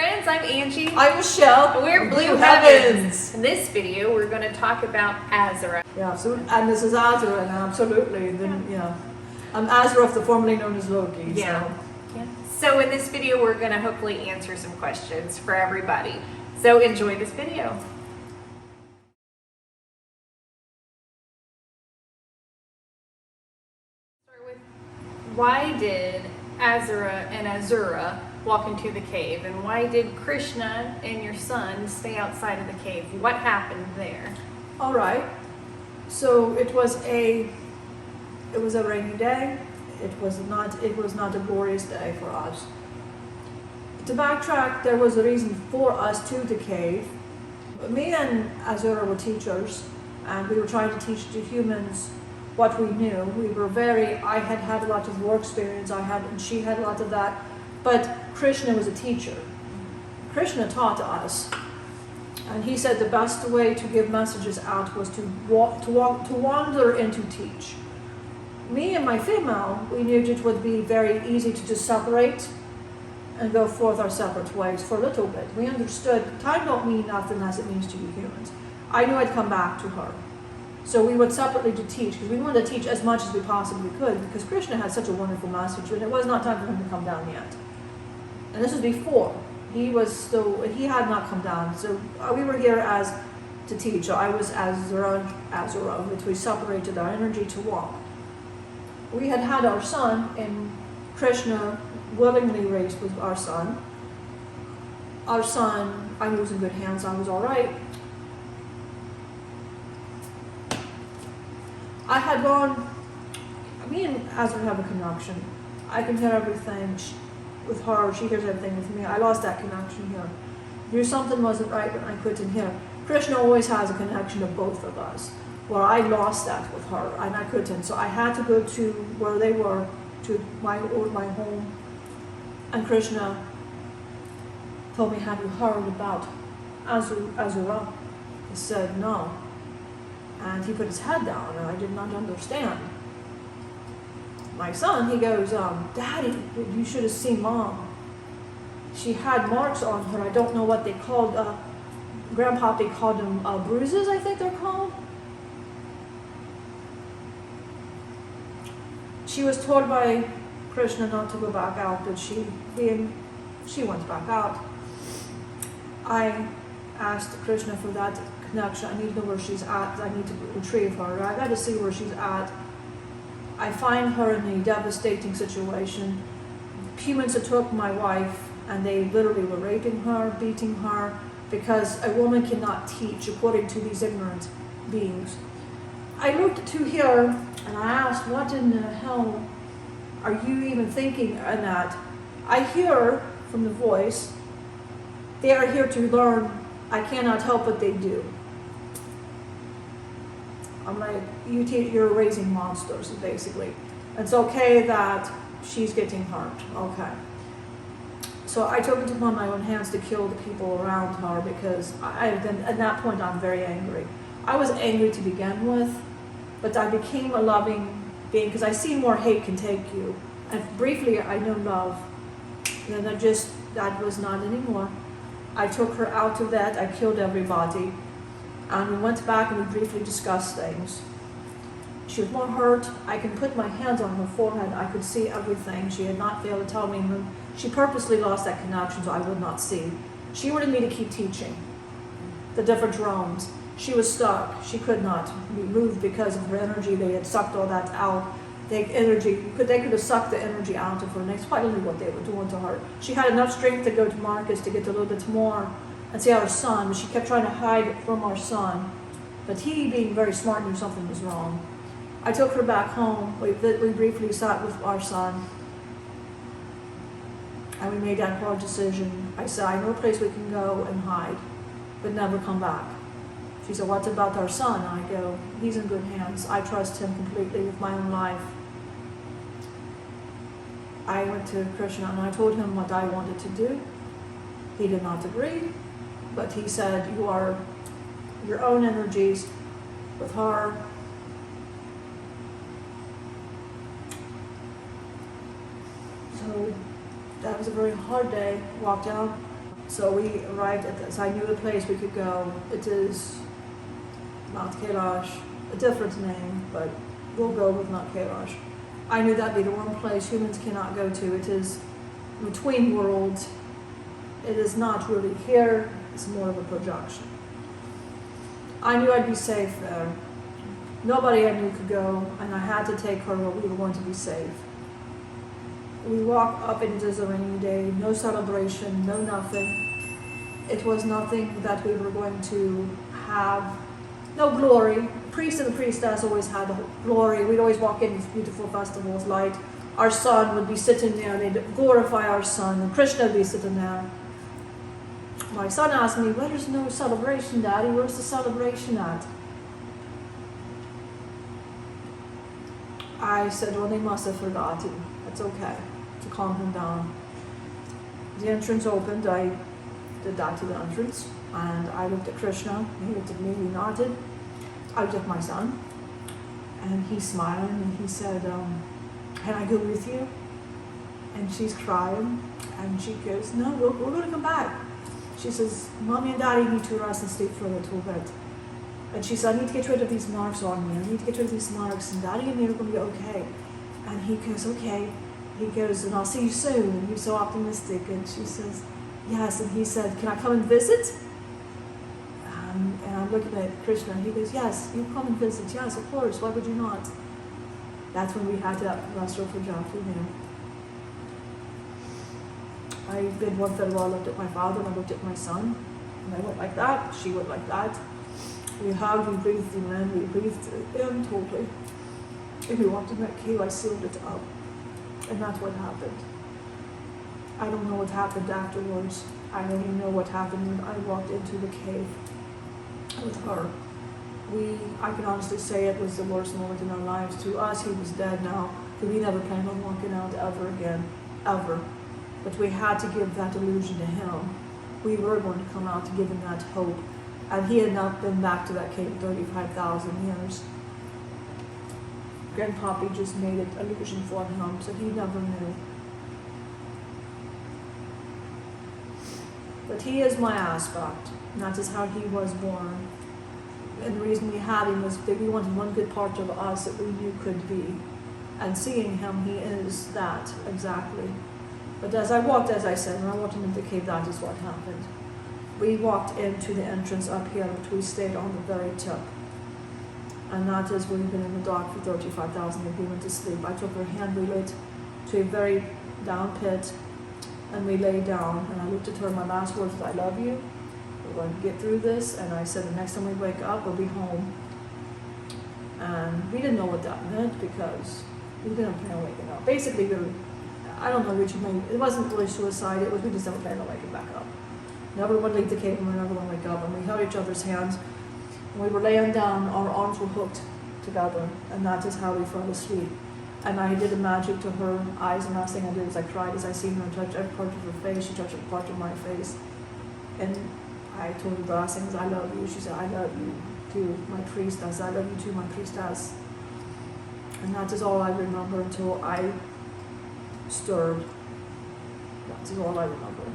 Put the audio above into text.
friends, I'm Angie. I'm Michelle. We're Blue Heavens. In this video, we're going to talk about Azura. Yeah, so, and this is Azura, and absolutely, I'm Azura, formerly known as Loki. Yeah. So in this video, we're going to hopefully answer some questions for everybody. So enjoy this video. Start with, why did Azura and Azura walk into the cave, and why did Krishna and your son stay outside of the cave? What happened there? All right. So it was a rainy day. It was not a glorious day for us. To backtrack, there was a reason for us to the cave. Me and Azura were teachers, and we were trying to teach the humans what we knew. I had had a lot of war experience, and she had a lot of that. But Krishna was a teacher. Krishna taught us, and he said the best way to give messages out was to wander and to teach. Me and my female, we knew it would be very easy to just separate and go forth our separate ways for a little bit. We understood time don't mean nothing as it means to you humans. I knew I'd come back to her. So we went separately to teach, because we wanted to teach as much as we possibly could, because Krishna had such a wonderful message, and it was not time for him to come down yet. And this was before. He had not come down. So we were here to teach. So I was Azura, which we separated our energy to walk. We had our son, and Krishna willingly raised with our son. Our son, I was in good hands, I was all right. Me and Azura have a connection. I can hear everything with her, she hears everything with me. I lost that connection here. Knew something wasn't right when I couldn't hear. Krishna always has a connection of both of us. Well, I lost that with her, and I couldn't. So I had to go to where they were, to my home. And Krishna told me, have you heard about Azura? I said, no. And he put his head down, and I did not understand. My son, he goes, Daddy, you should have seen Mom. She had marks on her. I don't know what they called, Grandpappy called them bruises, I think they're called. She was told by Krishna not to go back out, but she went back out. I asked Krishna for that connection. I need to know where she's at. I need to retrieve her. I got to see where she's at. I find her in a devastating situation. Humans took my wife, and they literally were raping her, beating her, because a woman cannot teach according to these ignorant beings. I looked to here, and I asked, what in the hell are you even thinking in that? I hear from the voice, they are here to learn. I cannot help what they do. I'm like, you're raising monsters, basically. It's okay that she's getting hurt. Okay. So I took it upon my own hands to kill the people around her, because at that point I'm very angry. I was angry to begin with, but I became a loving being, because I see more hate can take you. And briefly I knew love. Then that was not anymore. I took her out of that. I killed everybody. And we went back and we briefly discussed things. She was more hurt. I can put my hands on her forehead. I could see everything. She had not failed to tell me. She purposely lost that connection so I would not see. She wanted me to keep teaching the different realms. She was stuck. She could not be moved because of her energy. They had sucked all that out. They could have sucked the energy out of her, and that's probably what they were doing to her. She had enough strength to go to Markus to get a little bit more and see our son, but she kept trying to hide it from our son. But he, being very smart, knew something was wrong. I took her back home. We briefly sat with our son, and we made that hard decision. I said, I know a place we can go and hide, but never come back. She said, what about our son? I go, he's in good hands. I trust him completely with my own life. I went to Krishna and I told him what I wanted to do. He did not agree, but he said, you are your own energies with her. So that was a very hard day. Walked out. So we arrived at this. I knew the place we could go. It is Mount Kailash, a different name, but we'll go with Mount Kailash. I knew that'd be the one place humans cannot go to. It is between worlds. It is not really here. It's more of a projection. I knew I'd be safe there. Nobody I knew could go, and I had to take her where we were going to be safe. We walked up into the rainy day, no celebration, no nothing. It was nothing that we were going to have, no glory. The priest and the priestess always had the glory. We'd always walk in these beautiful festivals, light. Our sun would be sitting there, and they'd glorify our sun, and Krishna would be sitting there. My son asked me, "Where's no celebration, Daddy? Where's the celebration at?" I said, well, they must have forgotten. It's okay, to calm him down. The entrance opened. I did that to the entrance, and I looked at Krishna. He looked at me. We nodded. I looked at my son, and he's smiling, and he said, "Can I go with you?" And she's crying, and she goes, "No, we're going to come back." She says, "Mommy and Daddy need to rest and sleep for a little bit." And she said, "I need to get rid of these marks on me. I need to get rid of these marks, and Daddy and me are going to be okay." And he goes, "Okay." He goes, "And I'll see you soon." And he's so optimistic. And she says, "Yes." And he said, "Can I come and visit?" And I'm looking at Krishna. He goes, "Yes, you come and visit. Yes, of course. Why would you not?" That's when we had that restaurant for Jaffa now. I did one farewell. I looked at my father, and I looked at my son. And I went like that. She went like that. We hugged, we breathed in, we breathed in totally. And we walked in that cave, I sealed it up. And that's what happened. I don't know what happened afterwards. I only know what happened when I walked into the cave with her. I can honestly say it was the worst moment in our lives. To us, he was dead now, because we never planned on walking out ever again, ever. But we had to give that illusion to him. We were going to come out to give him that hope. And he had not been back to that cave in 35,000 years. Grandpappy just made it illusion for him, so he never knew. But he is my aspect, and that is how he was born. And the reason we had him was that we wanted one good part of us that we knew could be. And seeing him, he is that, exactly. But as I walked, as I said, when I walked into the cave, that is what happened. We walked into the entrance up here, but we stayed on the very tip. And that is where we've been in the dark for 35,000 years. We went to sleep. I took her hand, we went to a very down pit, and we lay down. And I looked at her, my last words was, "I love you. We're going to get through this." And I said, "The next time we wake up, we'll be home." And we didn't know what that meant, because we didn't plan on waking up. Basically, I don't know which way, it wasn't really suicide, it was we just never planned on waking back up. Never would leave the cave, and we never would wake up, and we held each other's hands. When we were laying down, our arms were hooked together, and that is how we fell asleep. And I did a magic to her eyes, and last thing I did was I cried as I seen her touch every part of her face. She touched every part of my face. And I told her the last thing was, "I love you." She said, "I love you too, my priestess. I love you too, my priestess." And that is all I remember until I stirred. That is all I remember.